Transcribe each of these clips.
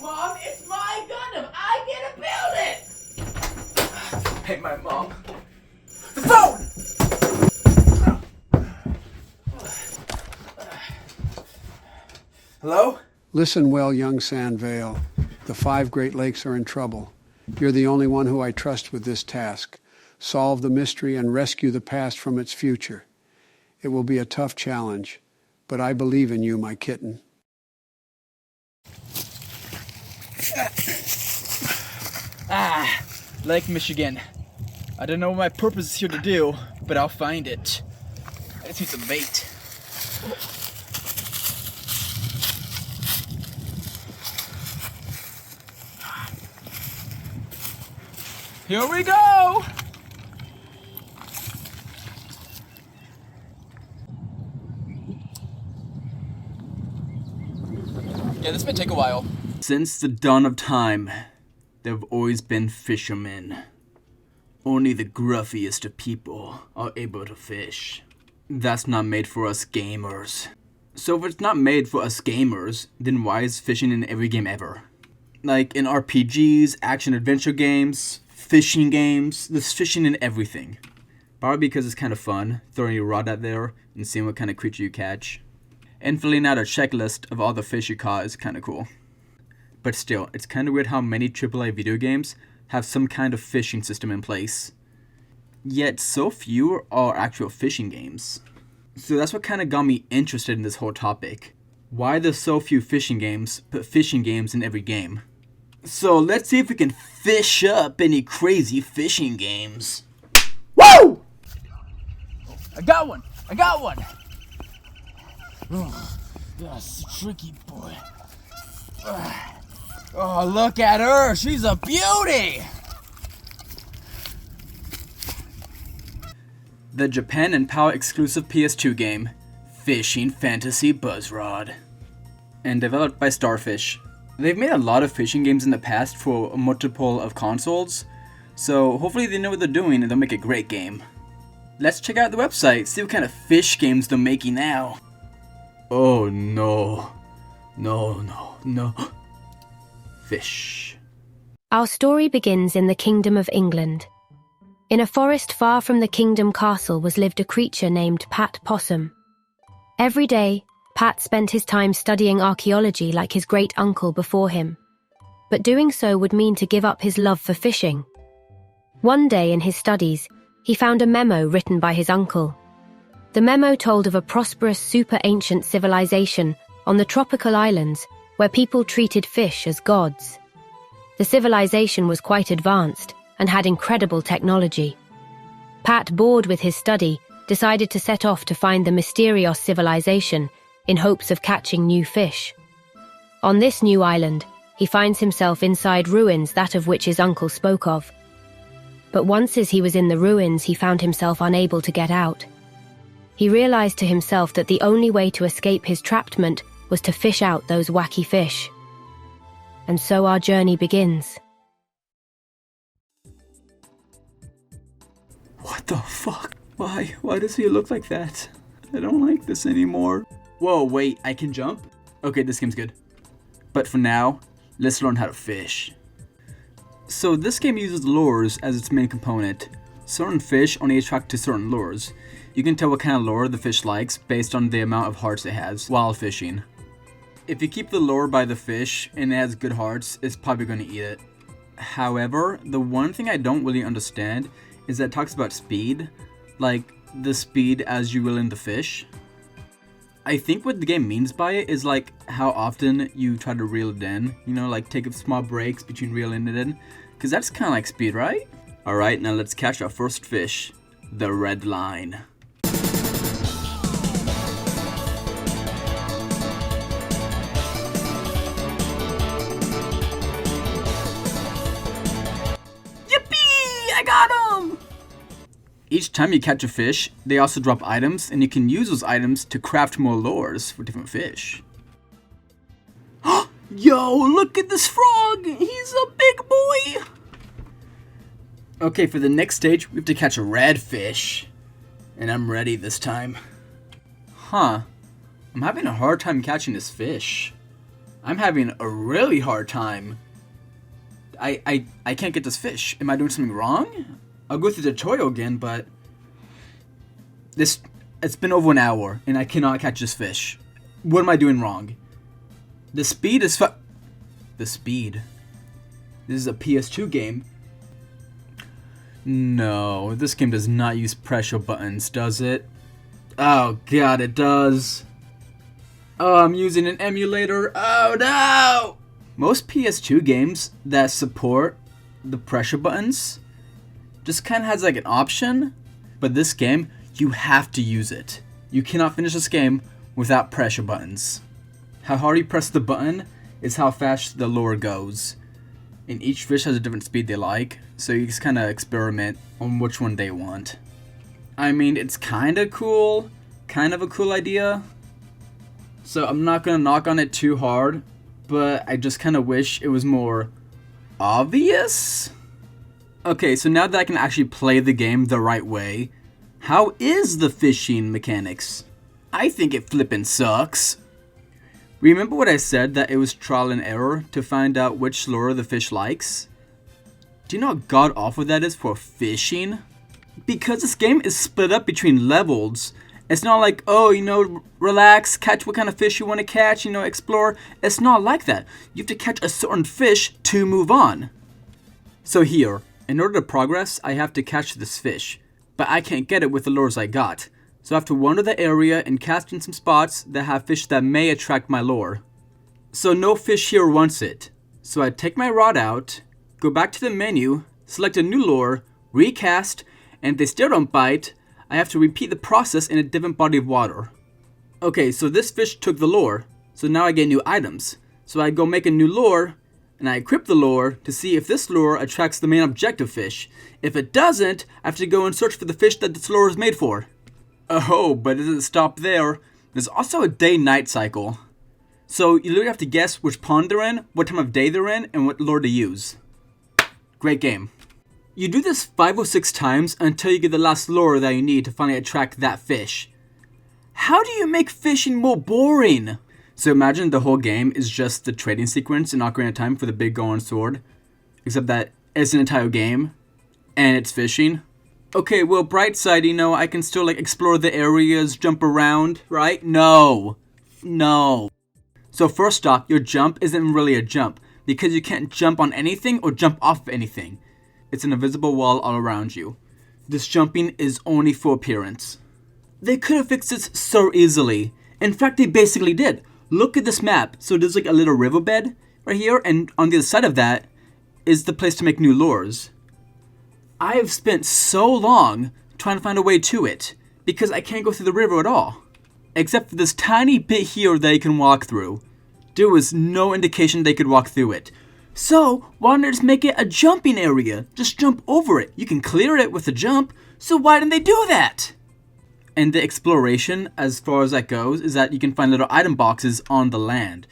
Mom, it's my Gundam. I get to build it. Hey, my mom. The phone! Hello? Listen well, young Sandvale. The 5 Great Lakes are in trouble. You're the only one who I trust with this task. Solve the mystery and rescue the past from its future. It will be a tough challenge, but I believe in you, my kitten. Lake Michigan. I don't know what my purpose is here to do, but I'll find it. I just need some bait. Here we go! Yeah, this may take a while. Since the dawn of time, there have always been fishermen. Only the gruffiest of people are able to fish. That's not made for us gamers. So if it's not made for us gamers, then why is fishing in every game ever? Like in RPGs, action-adventure games, fishing games, there's fishing in everything. Probably because it's kind of fun, throwing your rod out there and seeing what kind of creature you catch. And filling out a checklist of all the fish you caught is kind of cool. But still, it's kind of weird how many AAA video games have some kind of fishing system in place. Yet so few are actual fishing games. So that's what kind of got me interested in this whole topic. Why there's so few fishing games, but fishing games in every game. So let's see if we can fish up any crazy fishing games. Whoa! I got one! I got one! Oh, that's a tricky boy. Oh, look at her! She's a beauty! The Japan and PAL exclusive PS2 game, Fishing Fantasy Buzzrod. And developed by Starfish. They've made a lot of fishing games in the past for multiple of consoles, so hopefully they know what they're doing and they'll make a great game. Let's check out the website, see what kind of fish games they're making now. Oh no. No. Fish. Our story begins in the Kingdom of England. In a forest far from the kingdom castle lived a creature named Pat Possum. Every day, Pat spent his time studying archaeology like his great-uncle before him. But doing so would mean to give up his love for fishing. One day in his studies, he found a memo written by his uncle. The memo told of a prosperous super-ancient civilization on the tropical islands where people treated fish as gods. The civilization was quite advanced and had incredible technology. Pat, bored with his study, decided to set off to find the mysterious civilization in hopes of catching new fish. On this new island, he finds himself inside ruins, that of which his uncle spoke of. But once as he was in the ruins, he found himself unable to get out. He realized to himself that the only way to escape his trapment was to fish out those wacky fish. And so our journey begins. What the fuck? Why? Why does he look like that? I don't like this anymore. Whoa, wait, I can jump? Okay, this game's good. But for now, let's learn how to fish. So this game uses lures as its main component. Certain fish only attract to certain lures. You can tell what kind of lure the fish likes based on the amount of hearts it has while fishing. If you keep the lure by the fish and it has good hearts, it's probably going to eat it. However, the one thing I don't really understand is that it talks about speed, like the speed as you reel in the fish. I think what the game means by it is like how often you try to reel it in, you know, like take small breaks between reeling it in, because that's kind of like speed, right? Alright, now let's catch our first fish, the red line. I got him! Each time you catch a fish, they also drop items, and you can use those items to craft more lures for different fish. Yo, look at this frog! He's a big boy! Okay, for the next stage, we have to catch a redfish. And I'm ready this time. I'm having a hard time catching this fish. I'm having a really hard time. I can't get this fish. Am I doing something wrong? I'll go through the tutorial again, but it's been over an hour and I cannot catch this fish. What am I doing wrong? The speed is the speed. This is a PS2 game. No, this game does not use pressure buttons, does it? Oh god, it does. Oh, I'm using an emulator. Oh no! Most PS2 games that support the pressure buttons just kind of has like an option, but this game, you have to use it. You cannot finish this game without pressure buttons. How hard you press the button is how fast the lure goes. And each fish has a different speed they like, so you just kind of experiment on which one they want. I mean, it's kind of cool, kind of a cool idea. So I'm not going to knock on it too hard, but I just kind of wish it was more obvious. Okay, so now that I can actually play the game the right way, how is the fishing mechanics? I think it flippin' sucks. Remember what I said that it was trial and error to find out which lure the fish likes? Do you know how god awful that is for fishing? Because this game is split up between levels. It's not like, oh, relax, catch what kind of fish you want to catch, explore. It's not like that. You have to catch a certain fish to move on. So here, in order to progress, I have to catch this fish. But I can't get it with the lures I got. So I have to wander the area and cast in some spots that have fish that may attract my lure. So no fish here wants it. So I take my rod out, go back to the menu, select a new lure, recast, and if they still don't bite, I have to repeat the process in a different body of water. Okay, so this fish took the lure, so now I get new items. So I go make a new lure, and I equip the lure to see if this lure attracts the main objective fish. If it doesn't, I have to go and search for the fish that this lure is made for. Oh, but it doesn't stop there. There's also a day-night cycle. So you literally have to guess which pond they're in, what time of day they're in, and what lure to use. Great game. You do this 5 or 6 times until you get the last lure that you need to finally attract that fish. How do you make fishing more boring? So imagine the whole game is just the trading sequence in Ocarina of Time for the big golden sword. Except that it's an entire game, and it's fishing. Okay, well, bright side, I can still, explore the areas, jump around, right? No. So first off, your jump isn't really a jump, because you can't jump on anything or jump off of anything. It's an invisible wall all around you. This jumping is only for appearance. They could have fixed this so easily. In fact, they basically did. Look at this map. So there's a little riverbed right here, and on the other side of that is the place to make new lures. I have spent so long trying to find a way to it, because I can't go through the river at all. Except for this tiny bit here that you can walk through. There was no indication they could walk through it. So, why not just make it a jumping area? Just jump over it. You can clear it with a jump, so why didn't they do that? And the exploration, as far as that goes, is that you can find little item boxes on the land.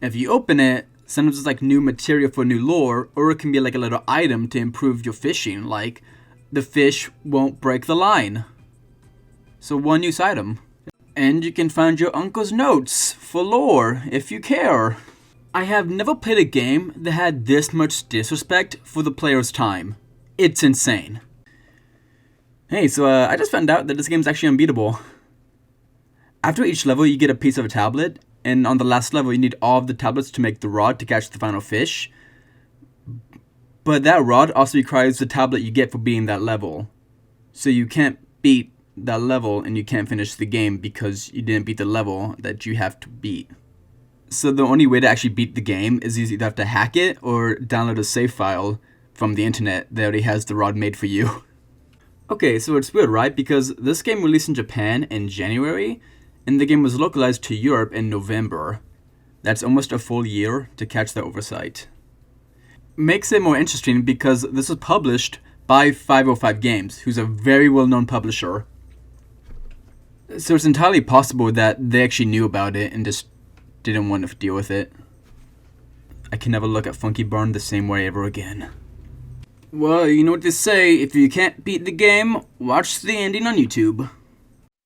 If you open it, sometimes it's new material for a new lure, or it can be a little item to improve your fishing, like the fish won't break the line. So one use item. And you can find your uncle's notes for lore, if you care. I have never played a game that had this much disrespect for the player's time. It's insane. Hey, so I just found out that this game is actually unbeatable. After each level, you get a piece of a tablet, and on the last level, you need all of the tablets to make the rod to catch the final fish. But that rod also requires the tablet you get for beating that level. So you can't beat that level, and you can't finish the game because you didn't beat the level that you have to beat. So the only way to actually beat the game is you either have to hack it or download a save file from the internet that already has the rod made for you. Okay, so it's weird, right? Because this game released in Japan in January, and the game was localized to Europe in November. That's almost a full year to catch the oversight. Makes it more interesting because this was published by 505 Games, who's a very well-known publisher. So it's entirely possible that they actually knew about it and just didn't want to deal with it. I can never look at Funky Barn the same way ever again. Well, you know what they say, if you can't beat the game, watch the ending on YouTube.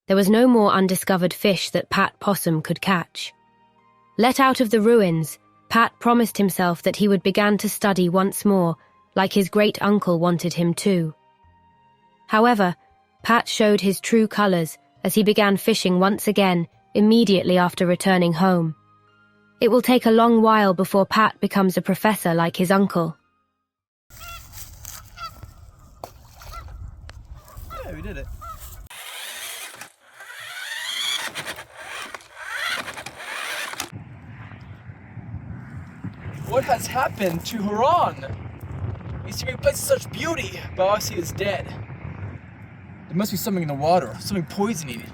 There was no more undiscovered fish that Pat Possum could catch. Let out of the ruins, Pat promised himself that he would begin to study once more, like his great-uncle wanted him to. However, Pat showed his true colors as he began fishing once again immediately after returning home. It will take a long while before Pat becomes a professor like his uncle. Yeah, we did it. What has happened to Huron? He used to be a place of such beauty, but all I see is dead. There must be something in the water, something poisoning it.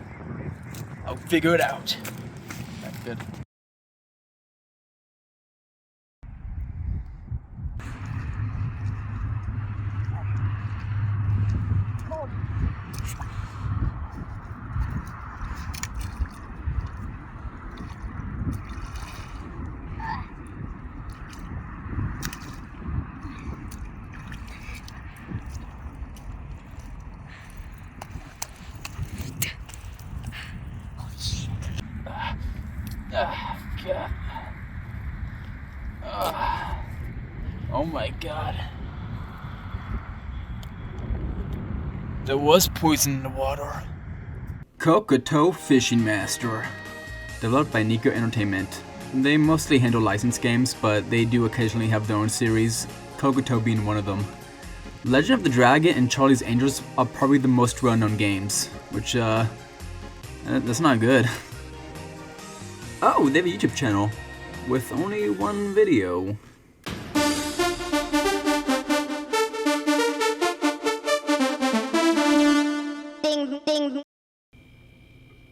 I'll figure it out. That's good. God. Oh my God. There was poison in the water. Cocoto Fishing Master. Developed by Nico Entertainment. They mostly handle licensed games, but they do occasionally have their own series, Cocoto being one of them. Legend of the Dragon and Charlie's Angels are probably the most well-known games, which, that's not good. Oh, they have a YouTube channel with only one video.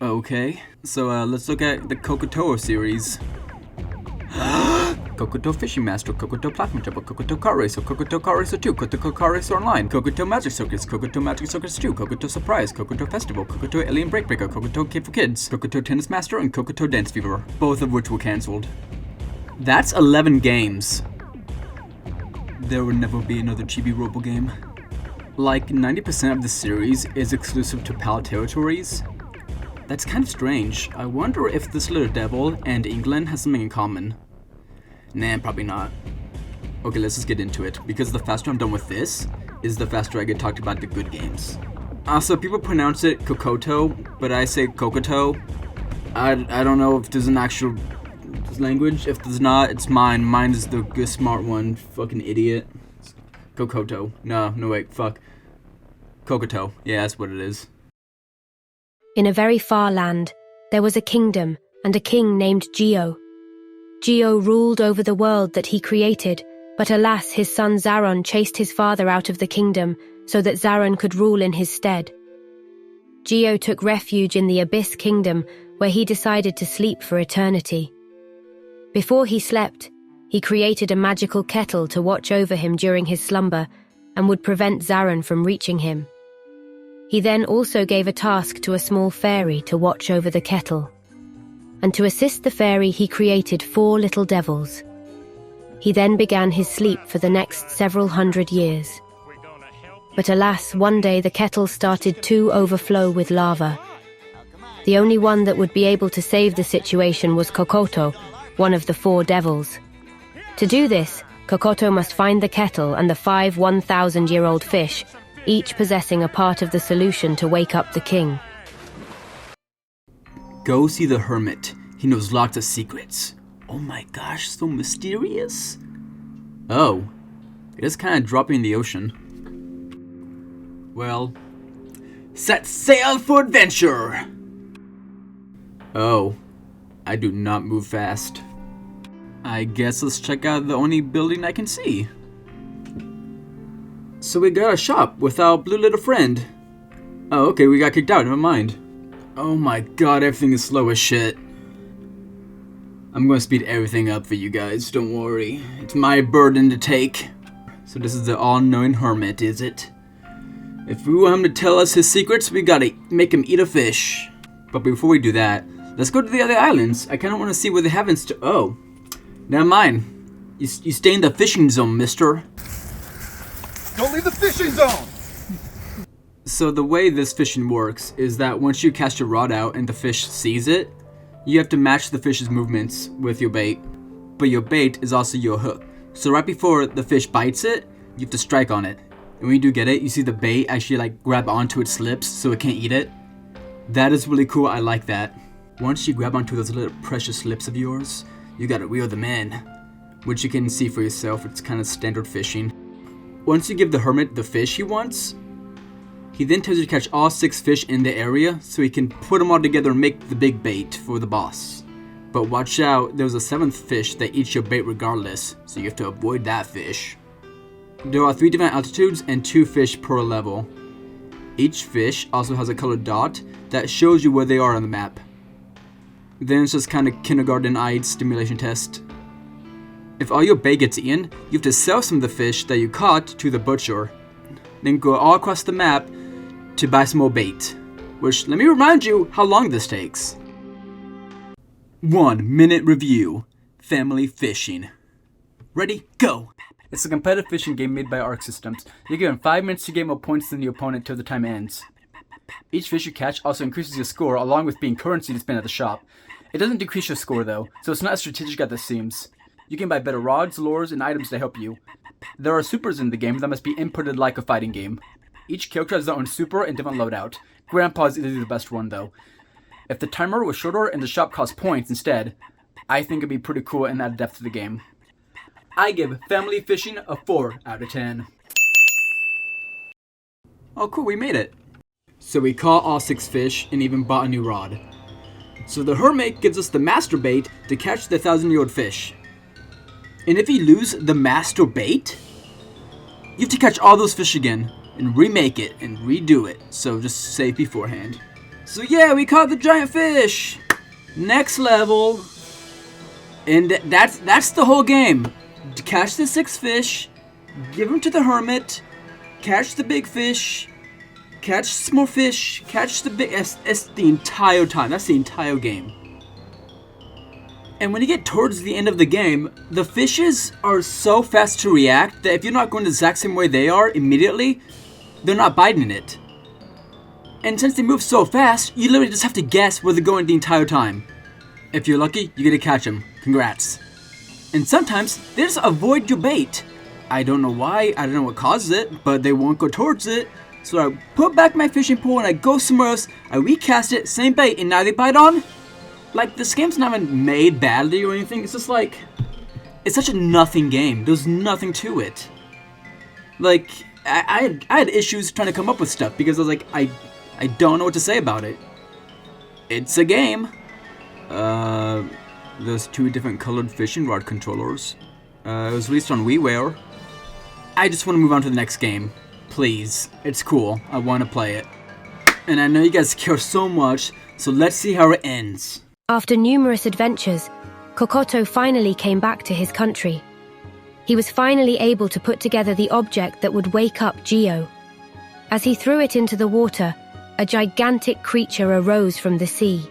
Okay, so let's look at the Cocoto series. Cocoto Fishing Master, Cocoto Platform Jumper, Cocoto Car Racer, Cocoto Car Racer 2, Cocoto Car Racer Online, Cocoto Magic Circus, Cocoto Magic Circus 2, Cocoto Surprise, Cocoto Festival, Cocoto Alien Break Breaker, Cocoto Kid for Kids, Cocoto Tennis Master, and Cocoto Dance Fever, both of which were cancelled. That's 11 games. There will never be another Chibi Robo game. Like 90% of the series is exclusive to PAL territories. That's kind of strange. I wonder if this little devil and England has something in common. Nah, probably not. Okay, let's just get into it, because the faster I'm done with this, is the faster I get talked about the good games. So people pronounce it Cocoto, but I say Cocoto. I don't know if there's an actual language. If there's not, it's mine. Mine is the good smart one. Fucking idiot. Cocoto. No, wait, fuck. Cocoto. Yeah, that's what it is. In a very far land, there was a kingdom and a king named Geo. Geo ruled over the world that he created, but alas, his son Zaron chased his father out of the kingdom so that Zaron could rule in his stead. Geo took refuge in the Abyss Kingdom, where he decided to sleep for eternity. Before he slept, he created a magical kettle to watch over him during his slumber and would prevent Zaron from reaching him. He then also gave a task to a small fairy to watch over the kettle. And to assist the fairy, he created 4 little devils. He then began his sleep for the next several hundred years. But alas, one day the kettle started to overflow with lava. The only one that would be able to save the situation was Cocoto, one of the 4 devils. To do this, Cocoto must find the kettle and the 5 1,000-year-old fish, each possessing a part of the solution to wake up the king. Go see the hermit. He knows lots of secrets. Oh my gosh, so mysterious. Oh, it is kind of dropping in the ocean. Well, set sail for adventure! Oh, I do not move fast. I guess let's check out the only building I can see. So we got a shop with our blue little friend. Oh, okay, we got kicked out, never mind. Oh my god, everything is slow as shit. I'm gonna speed everything up for you guys, don't worry. It's my burden to take. So this is the all-knowing hermit, is it? If we want him to tell us his secrets, we gotta make him eat a fish. But before we do that, let's go to the other islands. I kinda wanna see what they have in store. Oh, never mind. You stay in the fishing zone, mister. Don't leave the fishing zone! So the way this fishing works is that once you cast your rod out and the fish sees it, You have to match the fish's movements with your bait, but your bait is also your hook. So right before the fish bites it, you have to strike on it. And when you do get it, you see the bait actually like grab onto its lips so it can't eat it. That is really cool, I like that. Once you grab onto those little precious lips of yours, you gotta reel them in, which you can see for yourself. It's kind of standard fishing. Once you give the hermit the fish he wants, he then tells you to catch all 6 fish in the area so he can put them all together and make the big bait for the boss. But watch out, there's a 7th fish that eats your bait regardless, so you have to avoid that fish. There are 3 different altitudes and 2 fish per level. Each fish also has a colored dot that shows you where they are on the map. Then it's just kind of kindergarten-eyed stimulation test. If all your bait gets eaten, you have to sell some of the fish that you caught to the butcher. Then go all across the map to buy some more bait. Which, let me remind you how long this takes. 1 minute review. Family fishing. Ready? Go! It's a competitive fishing game made by Arc Systems. You're given 5 minutes to gain more points than the opponent till the time ends. Each fish you catch also increases your score along with being currency to spend at the shop. It doesn't decrease your score though, so it's not as strategic as it seems. You can buy better rods, lures, and items to help you. There are supers in the game that must be inputted like a fighting game. Each character has their own super and different loadout. Grandpa's is the best one though. If the timer was shorter and the shop cost points instead, I think it'd be pretty cool and add depth to the game. I give Family Fishing a 4 out of 10. Oh cool, we made it. So we caught all 6 fish and even bought a new rod. So the hermit gives us the master bait to catch the 1,000-year-old fish. And if you lose the master bait, you have to catch all those fish again and remake it and redo it. So just save beforehand. So yeah, we caught the giant fish. Next level. And that's the whole game. To catch the 6 fish, give them to the hermit, catch the big fish, catch some more fish, catch the big... That's the entire time. That's the entire game. And when you get towards the end of the game, the fishes are so fast to react that if you're not going the exact same way they are immediately, they're not biting it. And since they move so fast, you literally just have to guess where they're going the entire time. If you're lucky, you get to catch them. Congrats. And sometimes, they just avoid your bait. I don't know why, I don't know what causes it, but they won't go towards it. So I put back my fishing pole and I go somewhere else, I recast it, same bait, and now they bite on? Like, this game's not even made badly or anything, it's just like... It's such a nothing game, there's nothing to it. Like, I had issues trying to come up with stuff because I was like, I don't know what to say about it. It's a game. There's 2 different colored fishing rod controllers. It was released on WiiWare. I just want to move on to the next game. Please. It's cool. I want to play it. And I know you guys care so much, so let's see how it ends. After numerous adventures, Cocoto finally came back to his country. He was finally able to put together the object that would wake up Geo. As he threw it into the water, a gigantic creature arose from the sea.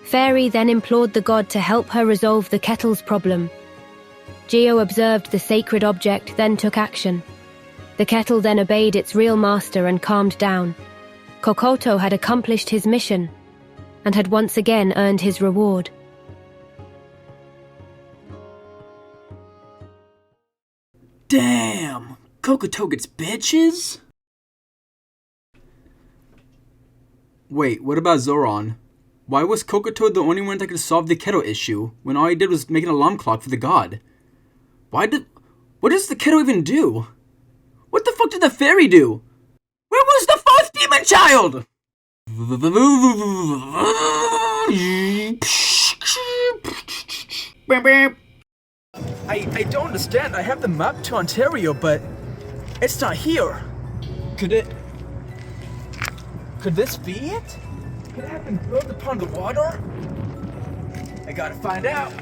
Fairy then implored the god to help her resolve the kettle's problem. Geo observed the sacred object, then took action. The kettle then obeyed its real master and calmed down. Cocoto had accomplished his mission and had once again earned his reward. Damn! Cocoto gets bitches? Wait, what about Zoran? Why was Cocoto the only one that could solve the kettle issue when all he did was make an alarm clock for the god? What does the kettle even do? What the fuck did the fairy do? Where was the 4th demon child? I don't understand. I have the map to Ontario, but it's not here. Could this be it? Could it have been built upon the water? I gotta find out.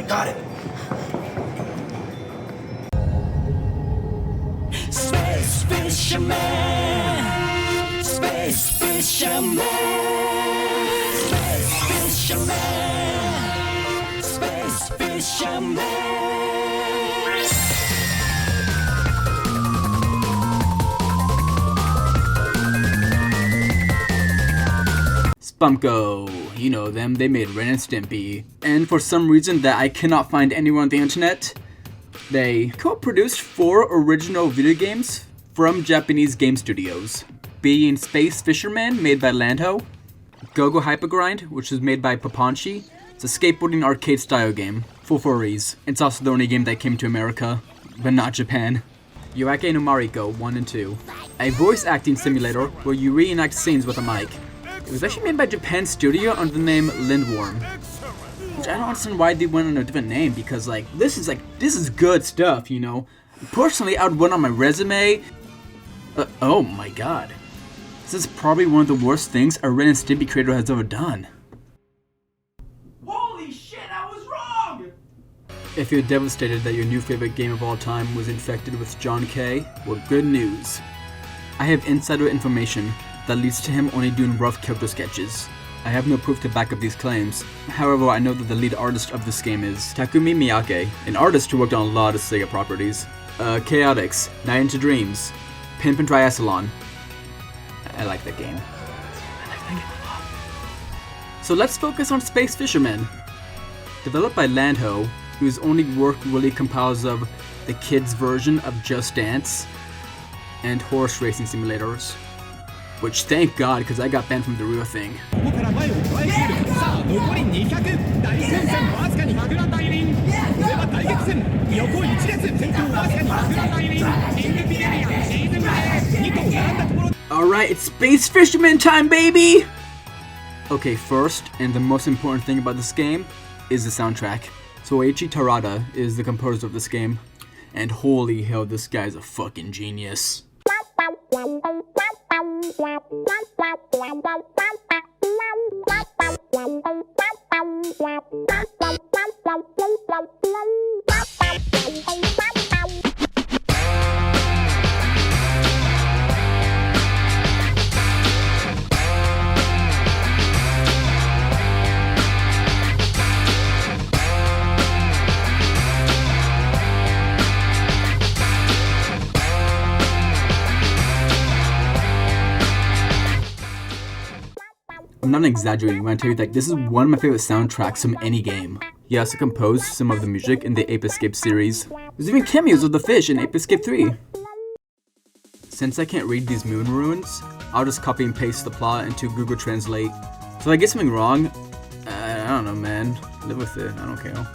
Got it. Space fisherman, space fisherman, space fisherman, space fisherman. Spunko, you know them, they made Ren and Stimpy. And for some reason that I cannot find anywhere on the internet, they co-produced 4 original video games from Japanese game studios, being Space Fisherman, made by Landho, Go-Go Hypergrind, which was made by Papanchi. It's a skateboarding arcade-style game, for furries. It's also the only game that came to America, but not Japan. Yoake no Mariko 1 and 2, a voice acting simulator where you reenact scenes with a mic. It was actually made by Japan's studio under the name Lindworm, which I don't understand why they went on a different name, because this is good stuff, you know. Personally, I would put on my resume. Oh my god, this is probably one of the worst things a Ren and Stimpy creator has ever done. Holy shit, I was wrong! If you're devastated that your new favorite game of all time was infected with John K, well, good news. I have insider information that leads to him only doing rough character sketches. I have no proof to back up these claims. However, I know that the lead artist of this game is Takumi Miyake, an artist who worked on a lot of Sega properties. Chaotix, Night into Dreams, Pimp and Triathlon. I like that game. I like that game a lot. So let's focus on Space Fisherman. Developed by Landho, whose only work really compiles of the kids' version of Just Dance and horse racing simulators. Which, thank God, because I got banned from the real thing. Alright, it's Space Fisherman time, baby! Okay, first, and the most important thing about this game, is the soundtrack. Soichi Tarada is the composer of this game, and holy hell, this guy's a fucking genius. I'm not exaggerating when I tell you that this is one of my favorite soundtracks from any game. He also composed some of the music in the Ape Escape series. There's even cameos of the fish in Ape Escape 3. Since I can't read these moon ruins, I'll just copy and paste the plot into Google Translate. So if I get something wrong, I don't know, man. Live with it, I don't care.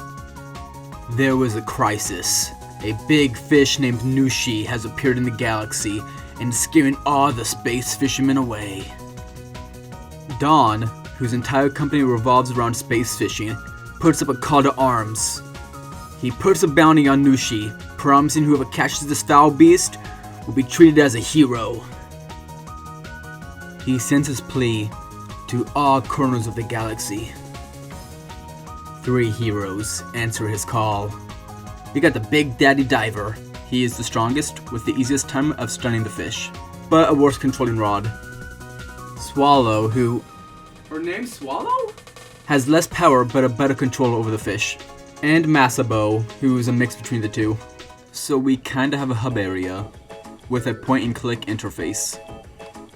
There was a crisis. A big fish named Nushi has appeared in the galaxy and is scaring all the space fishermen away. Dawn, whose entire company revolves around space fishing, puts up a call to arms. He puts a bounty on Nushi, promising whoever catches this foul beast will be treated as a hero. He sends his plea to all corners of the galaxy. 3 heroes answer his call. We got the Big Daddy Diver. He is the strongest, with the easiest time of stunning the fish, but a worse controlling rod. Swallow, who... Her name's Swallow? Has less power but a better control over the fish. And Masabo, who is a mix between the two. So we kinda have a hub area, with a point-and-click interface.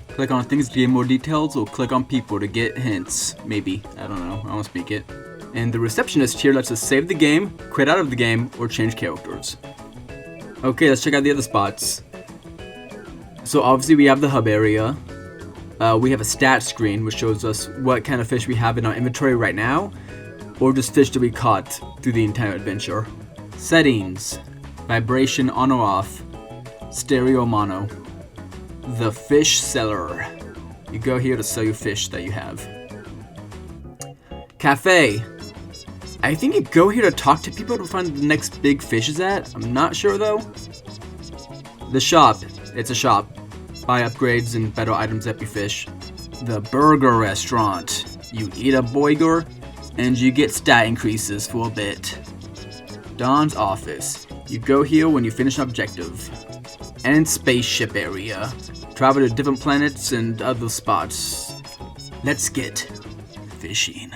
Click on things to get more details, or click on people to get hints. Maybe. I don't know. I don't speak it. And the receptionist here lets us save the game, quit out of the game, or change characters. Okay, let's check out the other spots. So obviously we have the hub area. We have a stat screen which shows us what kind of fish we have in our inventory right now, or just fish that we caught through the entire adventure. Settings, vibration on or off, stereo mono. The fish seller. You go here to sell your fish that you have. Cafe. I think you go here to talk to people to find the next big fish is at. I'm not sure though. The shop. It's a shop. Buy upgrades and better items that you fish. The burger restaurant. You eat a burger and you get stat increases for a bit. Don's office. You go here when you finish an objective. And spaceship area. Travel to different planets and other spots. Let's get fishing.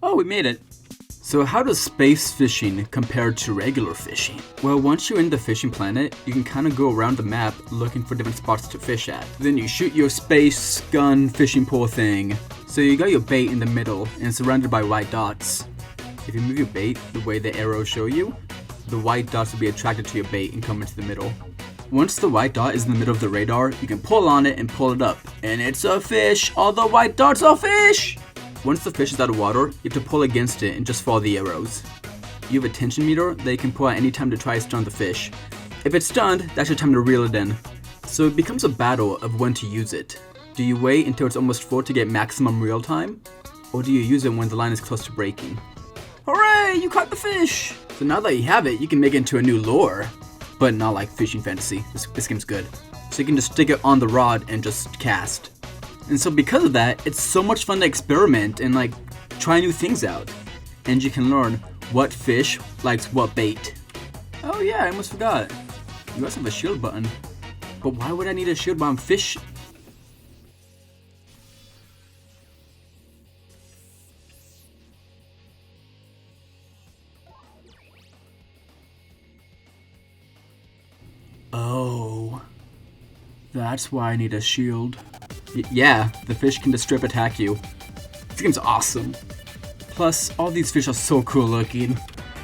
Oh, we made it. So how does space fishing compare to regular fishing? Well, once you're in the fishing planet, you can kind of go around the map looking for different spots to fish at. Then you shoot your space gun fishing pole thing. So you got your bait in the middle and surrounded by white dots. If you move your bait the way the arrows show you, the white dots will be attracted to your bait and come into the middle. Once the white dot is in the middle of the radar, you can pull on it and pull it up. And it's a fish! All the white dots are fish! Once the fish is out of water, you have to pull against it and just follow the arrows. You have a tension meter that you can pull at any time to try to stun the fish. If it's stunned, that's your time to reel it in. So it becomes a battle of when to use it. Do you wait until it's almost full to get maximum reel time? Or do you use it when the line is close to breaking? Hooray! You caught the fish! So now that you have it, you can make it into a new lure. But not like fishing fantasy. This game's good. So you can just stick it on the rod and just cast. And so because of that, it's so much fun to experiment and like try new things out. And you can learn what fish likes what bait. Oh yeah, I almost forgot. You also have a shield button. But why would I need a shield while I'm fish? Oh, that's why I need a shield. Yeah, the fish can just strip attack you. This game's awesome. Plus, all these fish are so cool looking.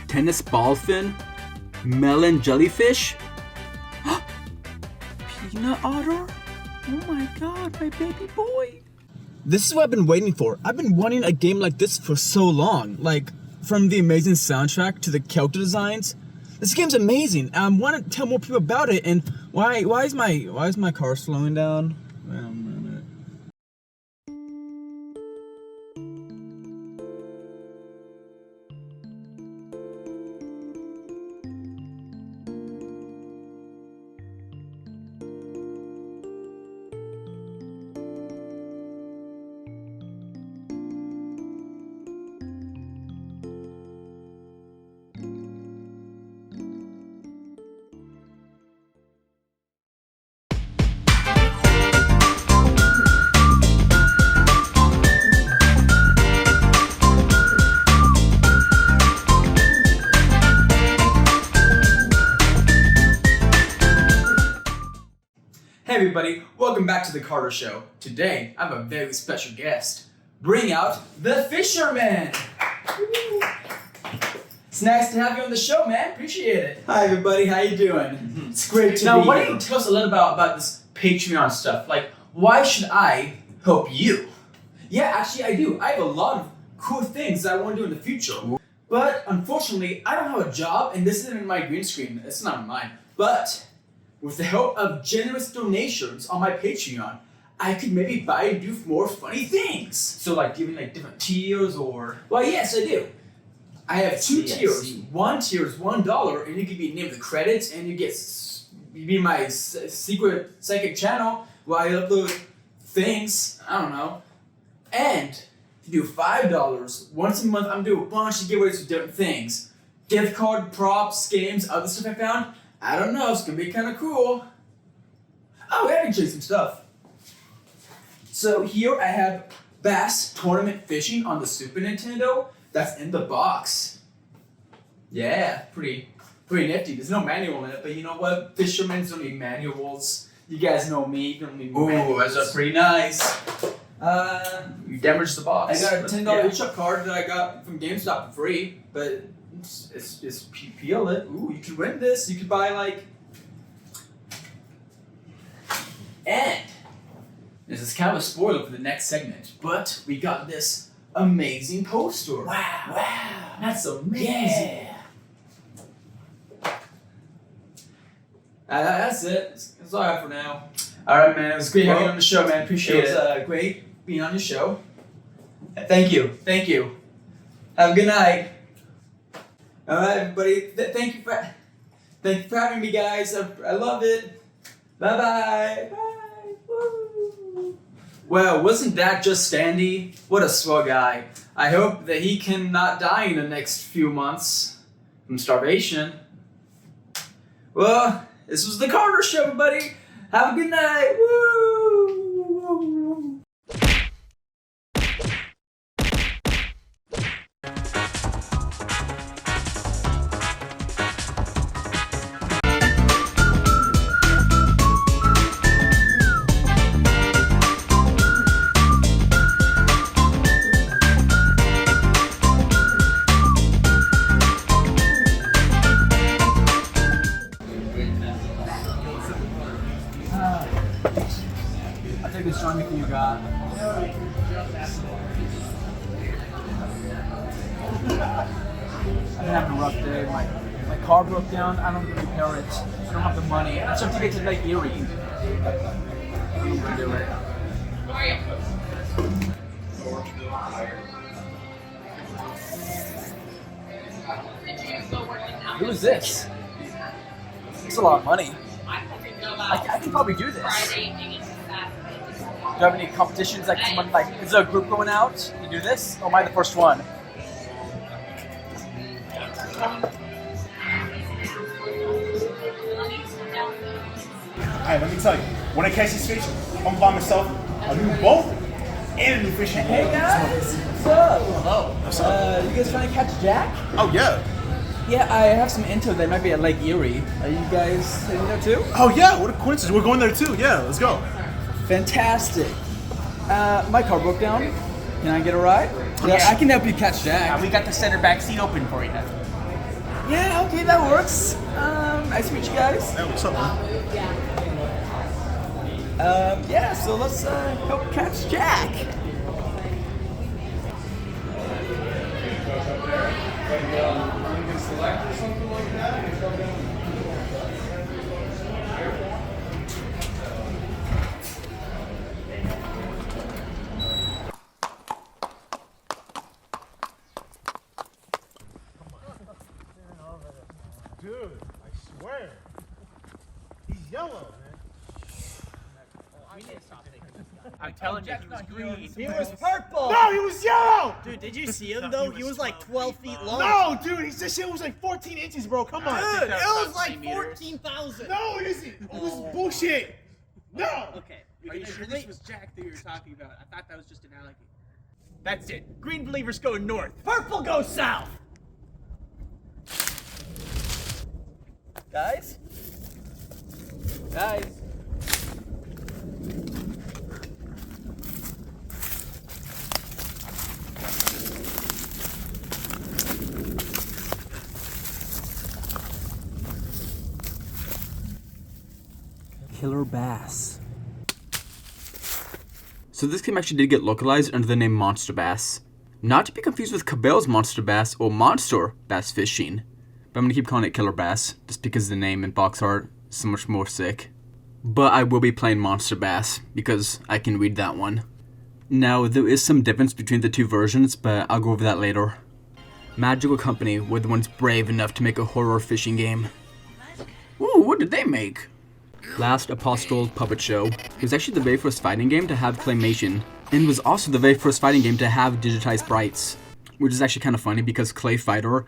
Tennis ball fin, melon jellyfish, peanut otter. Oh my god, my baby boy. This is what I've been waiting for. I've been wanting a game like this for so long. Like, from the amazing soundtrack to the character designs. This game's amazing. I want to tell more people about it. And why is my car slowing down? Wait a minute. Hey everybody, welcome back to the Carter Show. Today, I have a very special guest. Bring out the Fisherman! It's nice to have you on the show, man. Appreciate it. Hi everybody, how you doing? It's great to be here. Now, why don't you tell us a little about this Patreon stuff? Like, why should I help you? Yeah, actually I do. I have a lot of cool things that I want to do in the future. But, unfortunately, I don't have a job, and this isn't in my green screen. It's not mine. But with the help of generous donations on my Patreon, I could maybe buy and do more funny things. So like giving like different tiers or... Well, yes, I do. I have two tiers. One tier is $1 and you can be named the credits and you be my secret second channel where I upload things. I don't know. And if you do $5, once a month I'm doing a bunch of giveaways with different things. Gift card, props, games, other stuff I found. I don't know, it's gonna be kind of cool. Oh, I can show you some stuff. So here I have Bass Tournament Fishing on the Super Nintendo. That's in the box. Yeah, pretty nifty. There's no manual in it, but you know what? Fishermen don't need manuals. You guys know me, you don't need manuals. Those are pretty nice. You damaged the box. I got a $10 eShop card that I got from GameStop for free, but it's just peel it. Ooh, you could win this. You could buy like... And this is kind of a spoiler for the next segment, but we got this amazing poster. Wow. That's amazing. Yeah. That's it. That's all I have for now. All right, man. It was great having you on the show, man. Appreciate it. It was great being on your show. Thank you. Have a good night. All right, everybody. Thank you for having me, guys. I love it. Bye-bye. Bye. Woo. Well, wasn't that just Andy? What a swell guy. I hope that he can not die in the next few months from starvation. Well, this was the Carter Show, everybody. Have a good night. Woo! I'll take this strong anything you got. I've been having a rough day. My car broke down. I don't know how to repair it. I don't have the money. I started to get to Lake Erie. I don't know what to do right now. Who is this? It's a lot of money. I can probably do this. Do you have any competitions? Like someone like, is there a group going out? You do this? Or am I the first one? Hey, let me tell you, when I catch this fish, I'm by myself, a new boat, and a new fishing pole. Hey guys, what's up? Hello. What's up? You guys trying to catch Jack? Oh yeah. Yeah, I have some intel that might be at Lake Erie. Are you guys heading there too? Oh yeah, what a coincidence. We're going there too. Yeah, let's go. Fantastic. My car broke down. Can I get a ride? Yeah, I can help you catch Jack. We got the center back seat open for you. Yeah, okay, that works. Nice to meet you guys. Hey, what's up, man? Yeah, so let's help catch Jack. Dude, I swear. He's yellow, man. I'm telling you, he was green. He was purple. No, he was yellow! Dude, did you see him though? He was like 12 feet long. No, dude, this shit was like 14 inches, bro. Come on. Dude, it was like 14,000. No, it isn't. It was bullshit. No. Okay, are you sure this was Jack that you were talking about? I thought that was just an alligator. That's it. Green believers go north. Purple goes south. Guys? Guys? Killer bass. So this game actually did get localized under the name Monster Bass. Not to be confused with Cabell's Monster Bass or Monster Bass Fishing. But I'm gonna keep calling it Killer Bass, just because the name and box art is so much more sick. But I will be playing Monster Bass, because I can read that one. Now, there is some difference between the two versions, but I'll go over that later. Magical Company were the ones brave enough to make a horror fishing game. Ooh, what did they make? Last Apostle Puppet Show. It was actually the very first fighting game to have claymation, and was also the very first fighting game to have digitized sprites. Which is actually kind of funny because Clay Fighter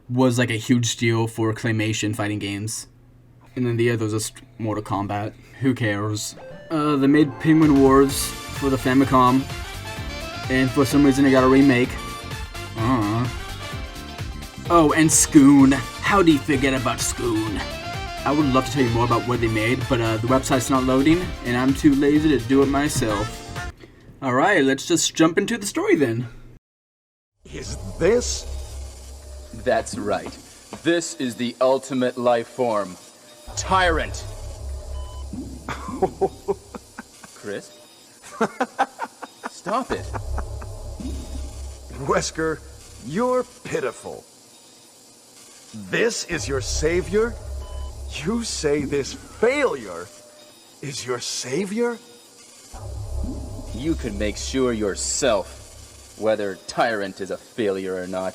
was like a huge deal for claymation fighting games. And then the other was just Mortal Kombat. Who cares? They made Penguin Wars for the Famicom, and for some reason it got a remake. Oh, and Scoon. How do you forget about Scoon? I would love to tell you more about what they made, but the website's not loading, and I'm too lazy to do it myself. Alright, let's just jump into the story then. Is this? That's right. This is the ultimate life form. Tyrant. Chris? Stop it. Wesker, you're pitiful. This is your savior? You say this failure is your savior? You can make sure yourself whether Tyrant is a failure or not.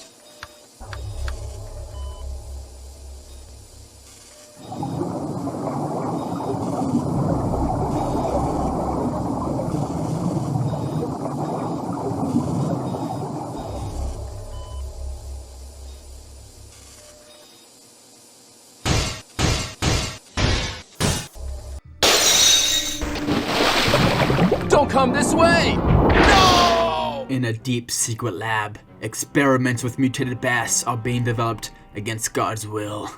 Don't come this way! No! In a deep secret lab, experiments with mutated bass are being developed against God's will.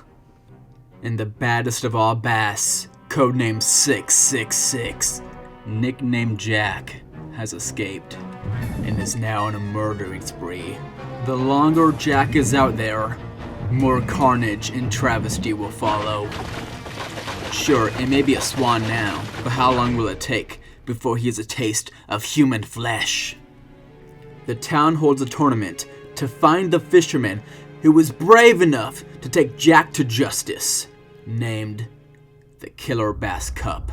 And the baddest of all bass, codenamed 666, nicknamed Jack, has escaped and is now on a murdering spree. The longer Jack is out there, more carnage and travesty will follow. Sure, it may be a swan now, but how long will it take before he has a taste of human flesh? The town holds a tournament to find the fisherman who was brave enough to take Jack to justice, named the Killer Bass Cup.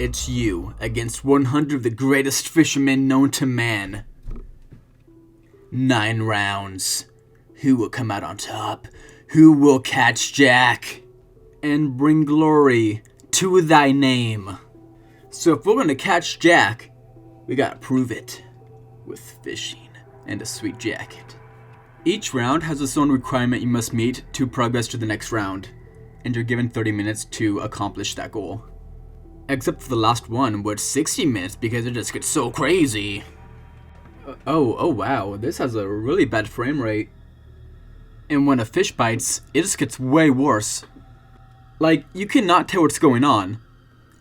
It's you against 100 of the greatest fishermen known to man. 9 rounds. Who will come out on top? Who will catch Jack? And bring glory to thy name. So if we're gonna catch Jack, we gotta prove it with fishing and a sweet jacket. Each round has its own requirement you must meet to progress to the next round, and you're given 30 minutes to accomplish that goal. Except for the last one, where it's 60 minutes because it just gets so crazy. Oh wow, this has a really bad frame rate. And when a fish bites, it just gets way worse. Like, you cannot tell what's going on.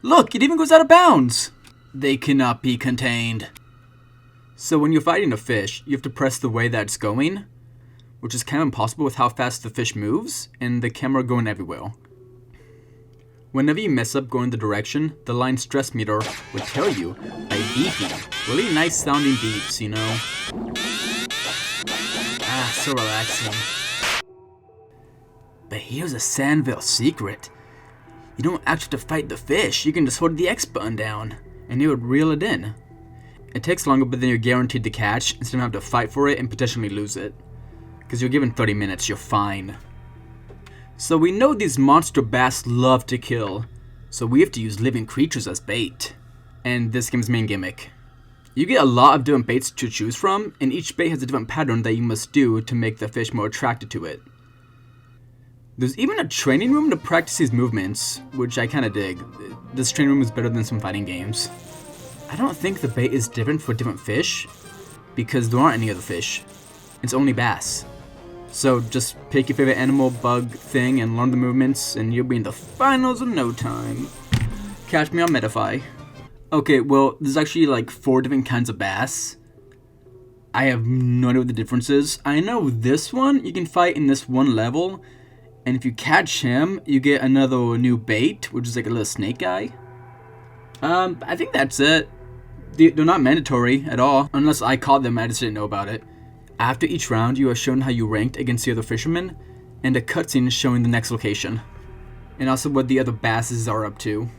Look, it even goes out of bounds! They cannot be contained. So when you're fighting a fish, you have to press the way that it's going, which is kind of impossible with how fast the fish moves, and the camera going everywhere. Whenever you mess up going the direction, the line stress meter would tell you by beeping. Really nice sounding beeps, you know? Ah, so relaxing. But here's a Sandville secret. You don't actually have to fight the fish, you can just hold the X button down, and it would reel it in. It takes longer, but then you're guaranteed to catch, instead of having to fight for it and potentially lose it. Because you're given 30 minutes, you're fine. So we know these monster bass love to kill, so we have to use living creatures as bait. And this game's main gimmick. You get a lot of different baits to choose from, and each bait has a different pattern that you must do to make the fish more attracted to it. There's even a training room to practice these movements, which I kinda dig. This training room is better than some fighting games. I don't think the bait is different for different fish, because there aren't any other fish. It's only bass. So just pick your favorite animal, bug, thing, and learn the movements, and you'll be in the finals in no time. Catch me on Metafy. Okay, well, there's actually like 4 different kinds of bass. I have no idea what the difference is. I know this one, you can fight in this one level, and if you catch him, you get another new bait, which is like a little snake guy. I think that's it. They're not mandatory at all, unless I caught them, I just didn't know about it. After each round, you are shown how you ranked against the other fishermen, and a cutscene showing the next location, and also what the other basses are up to.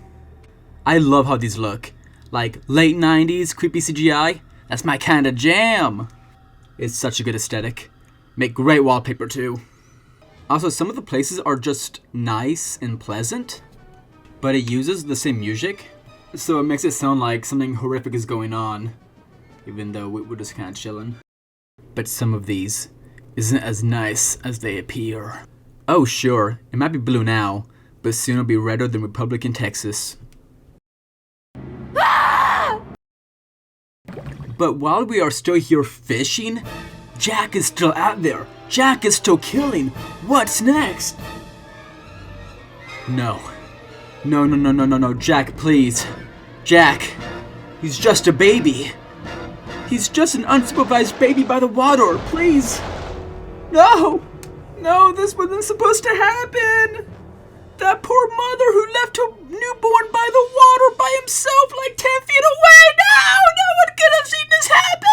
I love how these look. Like, late 90s creepy CGI, that's my kinda jam! It's such a good aesthetic. Make great wallpaper too. Also, some of the places are just nice and pleasant, but it uses the same music, so it makes it sound like something horrific is going on, even though we're just kinda chilling. But some of these isn't as nice as they appear. Oh sure, it might be blue now, but soon it'll be redder than Republican Texas. Ah! But while we are still here fishing, Jack is still out there. Jack is still killing. What's next? No. No, Jack, please. Jack, he's just a baby. He's just an unsupervised baby by the water, please! No! No, this wasn't supposed to happen! That poor mother who left her newborn by the water by himself like 10 feet away! No! No one could have seen this happen!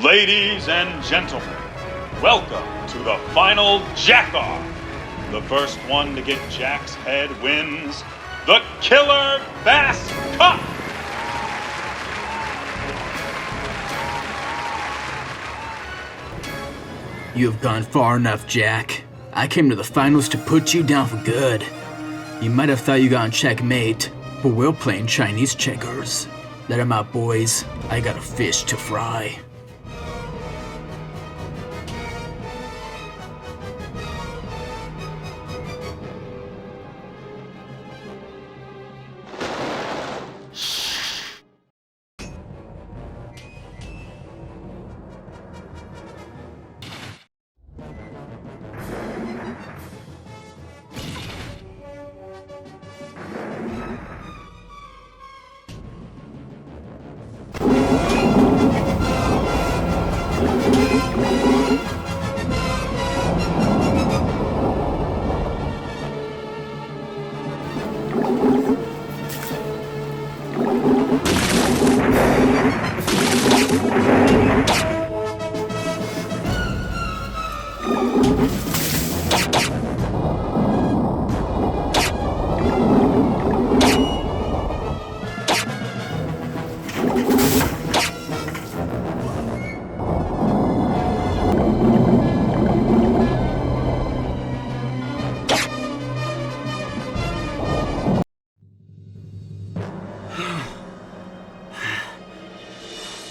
Ladies and gentlemen, welcome to the final Jack-Off. The first one to get Jack's head wins the Killer Bass Cup. You have gone far enough, Jack. I came to the finals to put you down for good. You might have thought you got on checkmate, But we're playing Chinese checkers. Let 'em out, boys. I got a fish to fry.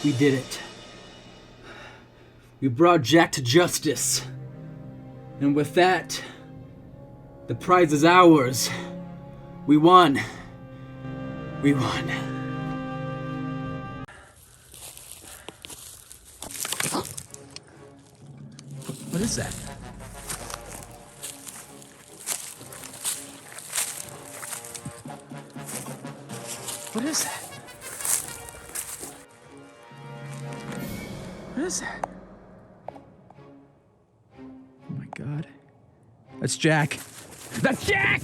We did it. We brought Jack to justice. And with that, the prize is ours. We won. We won. What is that? What is that? What is that? Oh my god. That's Jack. That's Jack!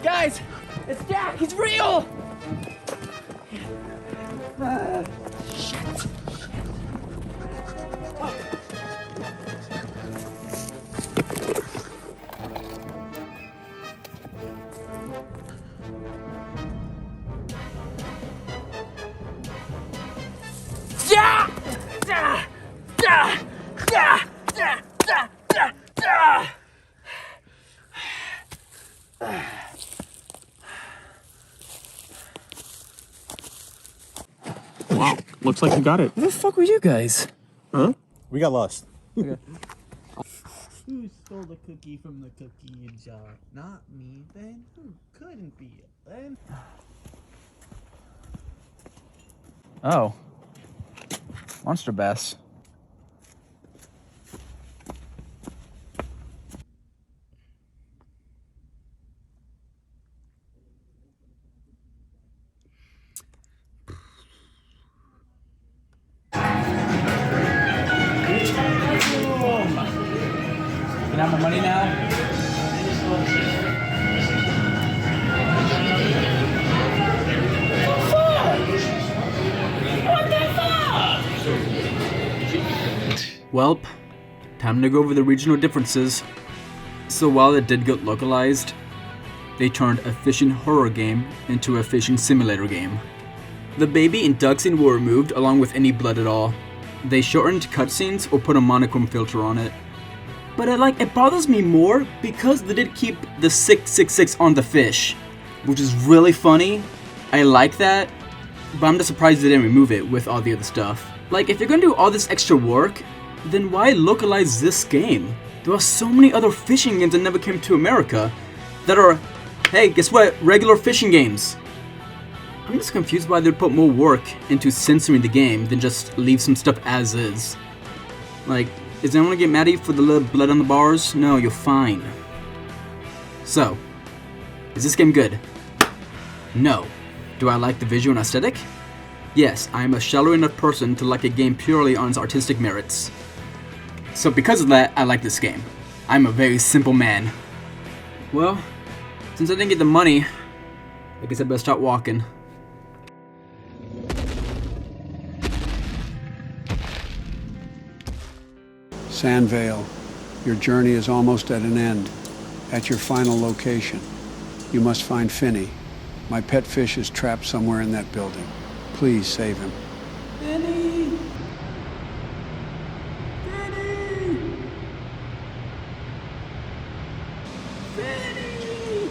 Guys! It's Jack! He's real! Shit. Wow, looks like you got it. Where the fuck were you guys? Huh? We got lost. Who stole the cookie from the cookie jar? Not me, then. Who couldn't be it, then? Oh. Monster bass. Can I have my money now? Welp, time to go over the regional differences. So while it did get localized, they turned a fishing horror game into a fishing simulator game. The baby and duck scene were removed along with any blood at all. They shortened cutscenes or put a monochrome filter on it. But it bothers me more because they did keep the 666 on the fish, which is really funny. I like that, but I'm just surprised they didn't remove it with all the other stuff. Like, if you're gonna do all this extra work, then why localize this game? There are so many other fishing games that never came to America that are, hey, guess what, regular fishing games. I'm just confused why they'd put more work into censoring the game than just leave some stuff as is. Like, is anyone gonna get mad at you for the little blood on the bars? No, you're fine. So, is this game good? No. Do I like the visual and aesthetic? Yes, I am a shallow enough person to like a game purely on its artistic merits. So because of that, I like this game. I'm a very simple man. Well, since I didn't get the money, I guess I better start walking. Sandvale, your journey is almost at an end. At your final location, you must find Finny. My pet fish is trapped somewhere in that building. Please save him. Finny! Finny! Finny!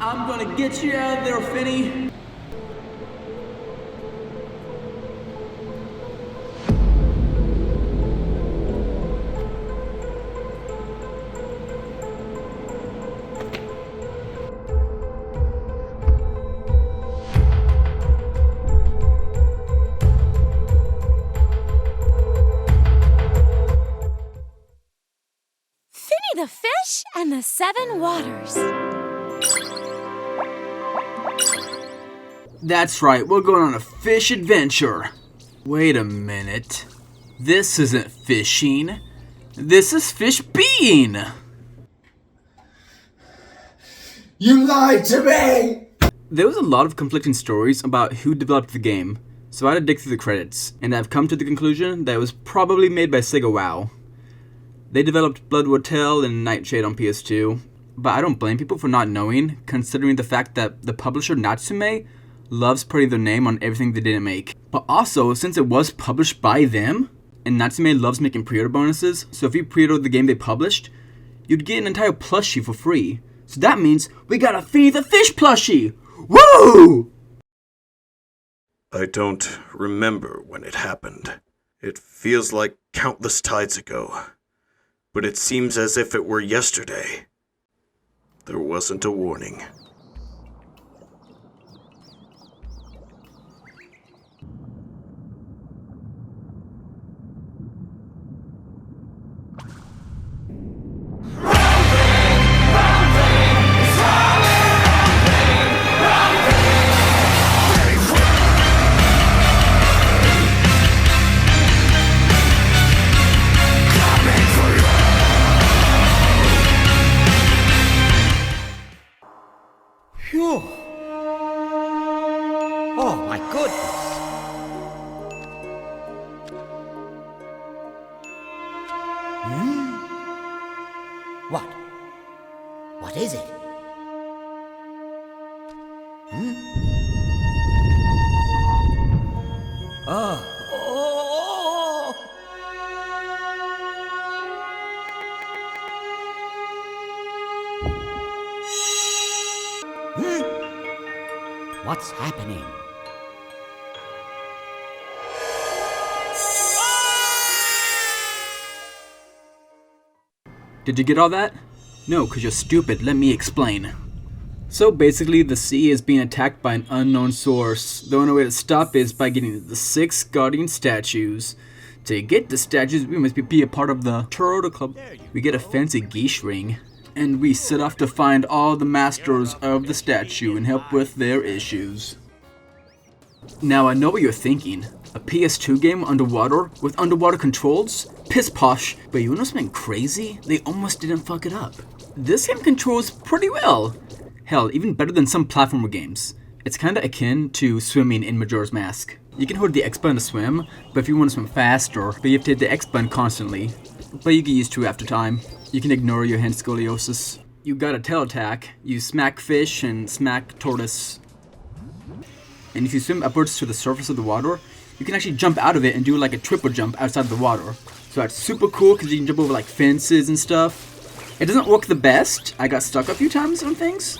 I'm gonna get you out of there, Finny. Finny the Fish and the Seven Waters. That's right, we're going on a fish adventure. Wait a minute. This isn't fishing. This is fish being. You lied to me! There was a lot of conflicting stories about who developed the game, so I had to dig through the credits, and I've come to the conclusion that it was probably made by Sega WoW. They developed Blood Hotel and Nightshade on PS2, but I don't blame people for not knowing, considering the fact that the publisher Natsume loves putting their name on everything they didn't make. But also, since it was published by them, and Natsume loves making pre-order bonuses, so if you pre-ordered the game they published, you'd get an entire plushie for free. So that means we got a Finny the Fish plushie! Woo! I don't remember when it happened. It feels like countless tides ago. But it seems as if it were yesterday. There wasn't a warning. Phew. Oh my goodness. What? What is it? Oh. What's happening? Did you get all that? No, because you're stupid. Let me explain. So basically, the sea is being attacked by an unknown source. The only way to stop it is by getting the 6 guardian statues. To get the statues, we must be a part of the Cocoto Club. We get a fancy geese ring, and we set off to find all the masters of the statue and help with their issues. Now I know what you're thinking. A PS2 game underwater with underwater controls? Piss posh. But you know something crazy? They almost didn't fuck it up. This game controls pretty well. Hell, even better than some platformer games. It's kinda akin to swimming in Majora's Mask. You can hold the X button to swim, but if you want to swim faster, you have to hit the X button constantly. But you get used to it after time. You can ignore your hand scoliosis. You got a tail attack. You smack fish and smack tortoise. And if you swim upwards to the surface of the water, you can actually jump out of it and do like a triple jump outside of the water. So that's super cool because you can jump over like fences and stuff. It doesn't work the best. I got stuck a few times on things,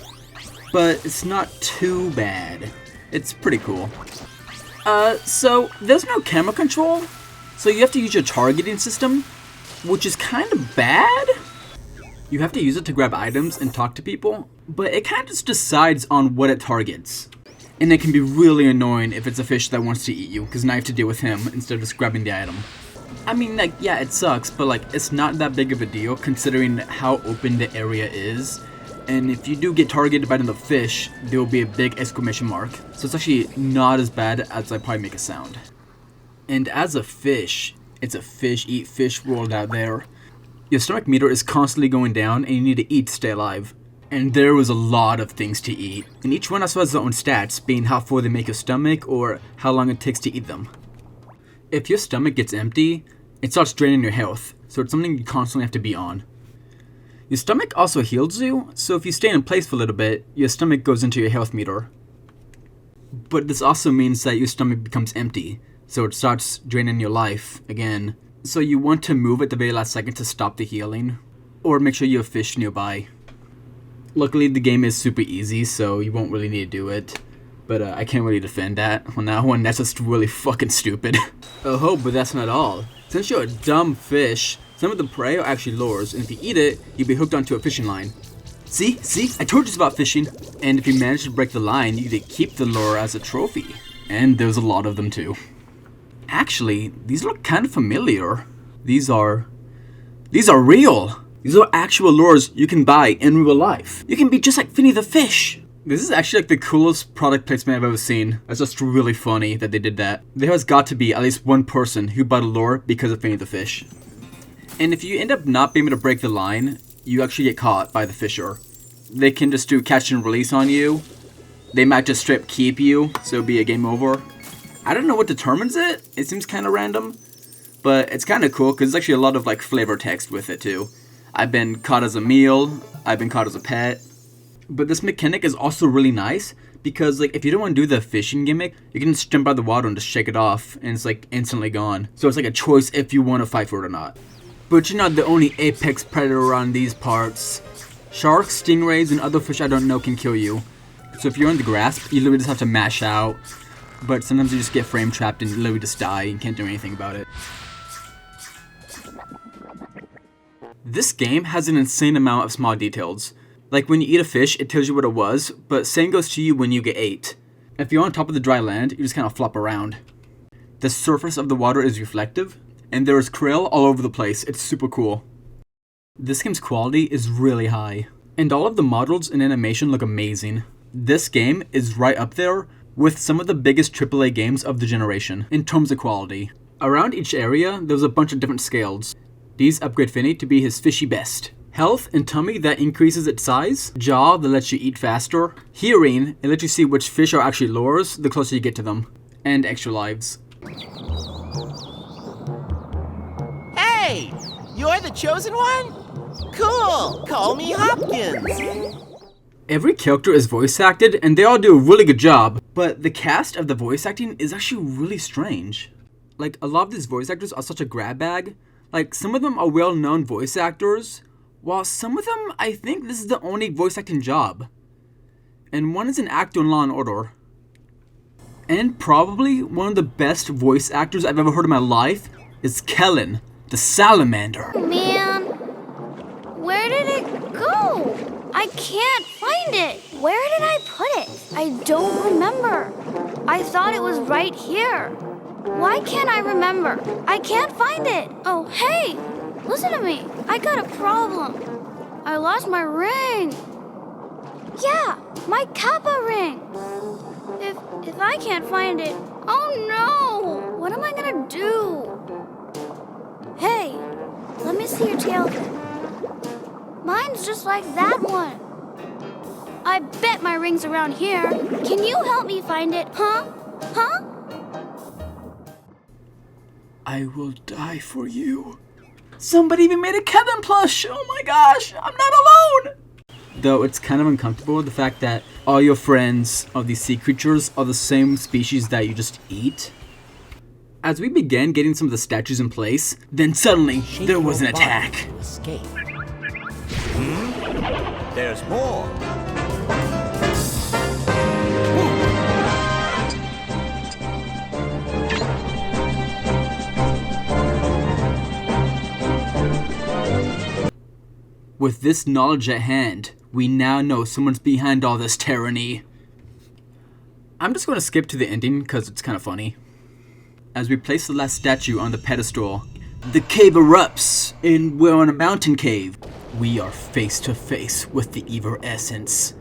but it's not too bad. It's pretty cool. So there's no camera control, so you have to use your targeting system, which is kind of bad. You have to use it to grab items and talk to people, but it kind of just decides on what it targets. And it can be really annoying if it's a fish that wants to eat you, because now you have to deal with him instead of just grabbing the item. I mean, like, yeah, it sucks, but like, it's not that big of a deal considering how open the area is. And if you do get targeted by another fish, there will be a big exclamation mark. So it's actually not as bad as I probably make it sound. And as a fish, it's a fish eat fish world out there. Your stomach meter is constantly going down and you need to eat to stay alive. And there was a lot of things to eat. And each one also has their own stats, being how full they make your stomach or how long it takes to eat them. If your stomach gets empty, it starts draining your health, so it's something you constantly have to be on. Your stomach also heals you, so if you stay in place for a little bit, your stomach goes into your health meter. But this also means that your stomach becomes empty, so it starts draining your life again. So you want to move at the very last second to stop the healing, or make sure you have fish nearby. Luckily, the game is super easy, so you won't really need to do it. But I can't really defend that on that one. That's just really fucking stupid. Oh, but that's not all. Since you're a dumb fish, some of the prey are actually lures, and if you eat it, you'll be hooked onto a fishing line. See? I told you about fishing. And if you manage to break the line, you get to keep the lure as a trophy. And there's a lot of them too. Actually, these look kind of familiar. These are real. These are actual lures you can buy in real life. You can be just like Finny the Fish. This is actually like the coolest product placement I've ever seen. It's just really funny that they did that. There has got to be at least one person who bought a lure because of Finny the Fish. And if you end up not being able to break the line, you actually get caught by the fisher. They can just do catch and release on you. They might just straight keep you, so it'll be a game over. I don't know what determines it. It seems kind of random. But it's kind of cool because there's actually a lot of like flavor text with it too. I've been caught as a meal. I've been caught as a pet. But this mechanic is also really nice because like if you don't want to do the fishing gimmick, you can just jump out of the water and just shake it off and it's like instantly gone. So it's like a choice if you want to fight for it or not. But you're not the only apex predator around these parts. Sharks, stingrays, and other fish I don't know can kill you. So if you're in the grasp, you literally just have to mash out. But sometimes you just get frame trapped and literally just die and can't do anything about it. This game has an insane amount of small details. Like when you eat a fish, it tells you what it was, but same goes to you when you get ate. If you're on top of the dry land, you just kind of flop around. The surface of the water is reflective, and there is krill all over the place. It's super cool. This game's quality is really high, and all of the models and animation look amazing. This game is right up there with some of the biggest AAA games of the generation in terms of quality. Around each area, there's a bunch of different scales. These upgrade Finny to be his fishy best. Health and tummy that increases its size. Jaw that lets you eat faster. Hearing, it lets you see which fish are actually lures the closer you get to them. And extra lives. Hey! You're the chosen one? Cool! Call me Hopkins! Every character is voice acted and they all do a really good job. But the cast of the voice acting is actually really strange. Like a lot of these voice actors are such a grab bag. Like some of them are well-known voice actors. While some of them, I think this is the only voice acting job. And one is an actor in Law & Order. And probably one of the best voice actors I've ever heard in my life is Kellen, the salamander. Man, where did it go? I can't find it. Where did I put it? I don't remember. I thought it was right here. Why can't I remember? I can't find it. Oh, hey, listen to me. I got a problem. I lost my ring. Yeah, my Kappa ring. If I can't find it, oh no! What am I gonna do? Hey, let me see your tail fin. Mine's just like that one. I bet my ring's around here. Can you help me find it, huh? Huh? I will die for you. Somebody even made a Kevin plush! Oh my gosh, I'm not alone! Though it's kind of uncomfortable, the fact that all your friends of these sea creatures are the same species that you just eat. As we began getting some of the statues in place, then suddenly there was an attack. There's more. With this knowledge at hand, we now know someone's behind all this tyranny. I'm just going to skip to the ending because it's kind of funny. As we place the last statue on the pedestal, the cave erupts, and we're in a mountain cave. We are face to face with the evil essence.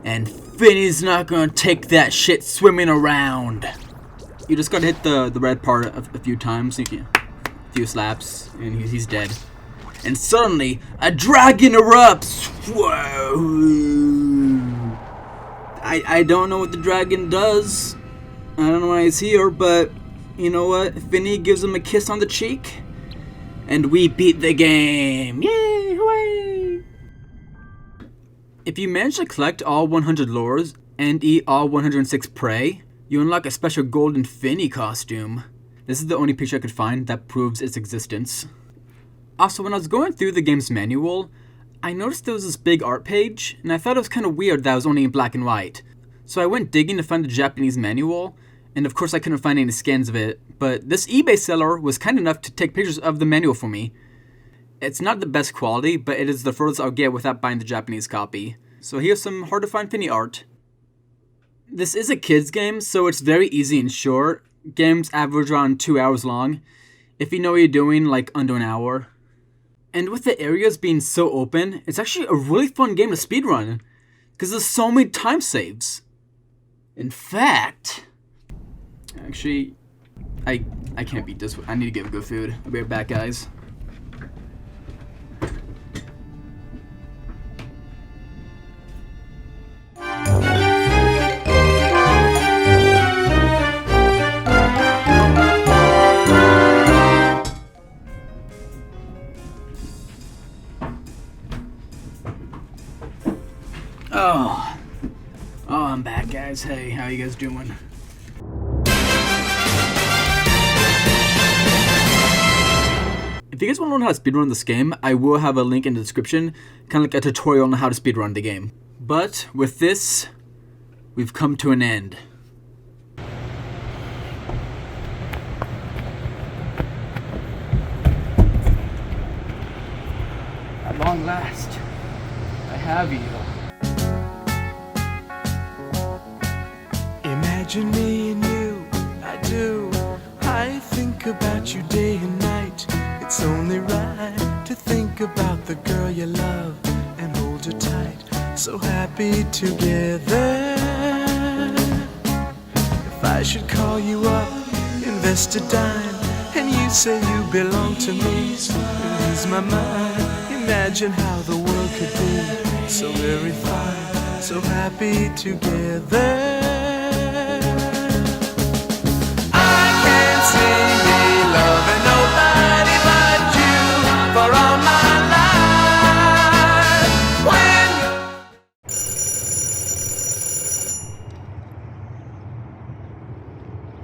And Finny's not going to take that shit swimming around. You just got to hit the red part a few times, a few slaps, and he's dead. And suddenly, a dragon erupts! Whoa! I don't know what the dragon does. I don't know why he's here, but you know what? Finny gives him a kiss on the cheek, and we beat the game! Yay! Hooray! If you manage to collect all 100 lures and eat all 106 prey, you unlock a special golden Finny costume. This is the only picture I could find that proves its existence. Also, when I was going through the game's manual, I noticed there was this big art page, and I thought it was kind of weird that it was only in black and white. So I went digging to find the Japanese manual, and of course I couldn't find any scans of it, but this eBay seller was kind enough to take pictures of the manual for me. It's not the best quality, but it is the furthest I'll get without buying the Japanese copy. So here's some hard to find Finny art. This is a kids game, so it's very easy and short. Games average around 2 hours long. If you know what you're doing, like under an hour. And with the areas being so open, it's actually a really fun game to speedrun, because there's so many time saves. In fact, actually, I can't beat this. I need to get good food. I'll be right back, guys. Oh, I'm back, guys. Hey, how you guys doing? If you guys want to learn how to speedrun this game, I will have a link in the description, kind of like a tutorial on how to speedrun the game. But with this, we've come to an end. At long last, I have you. Imagine me and you, I do. I think about you day and night. It's only right to think about the girl you love and hold her tight. So happy together. If I should call you up, invest a dime, and you say you belong to me, ease my mind. Imagine how the world could be so very fine, so happy together.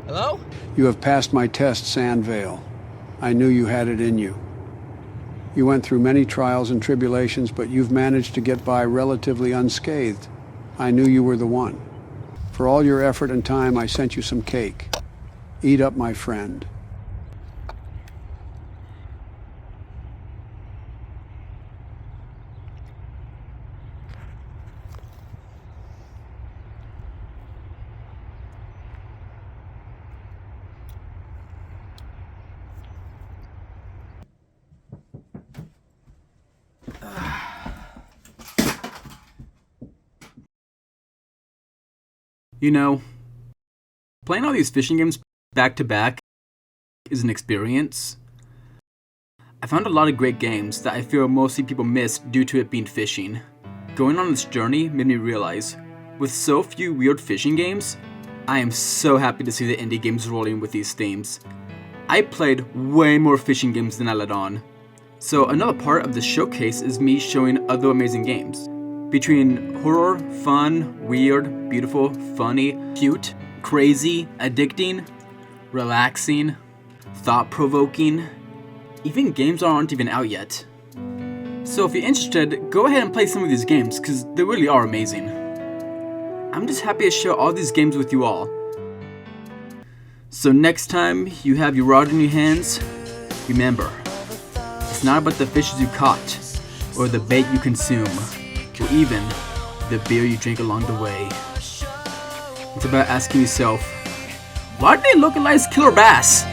Hello? You have passed my test, Sandvale. I knew you had it in you. You went through many trials and tribulations, but you've managed to get by relatively unscathed. I knew you were the one. For all your effort and time, I sent you some cake. Eat up, my friend. You know, playing all these fishing games back to back is an experience. I found a lot of great games that I feel mostly people miss due to it being fishing. Going on this journey made me realize, with so few weird fishing games, I am so happy to see the indie games rolling with these themes. I played way more fishing games than I let on. So another part of the showcase is me showing other amazing games. Between horror, fun, weird, beautiful, funny, cute, crazy, addicting, relaxing, thought-provoking, even games that aren't even out yet. So if you're interested, go ahead and play some of these games, because they really are amazing. I'm just happy to share all these games with you all. So next time you have your rod in your hands, remember, it's not about the fishes you caught, or the bait you consume, or even the beer you drink along the way. It's about asking yourself, why do they look like killer bass?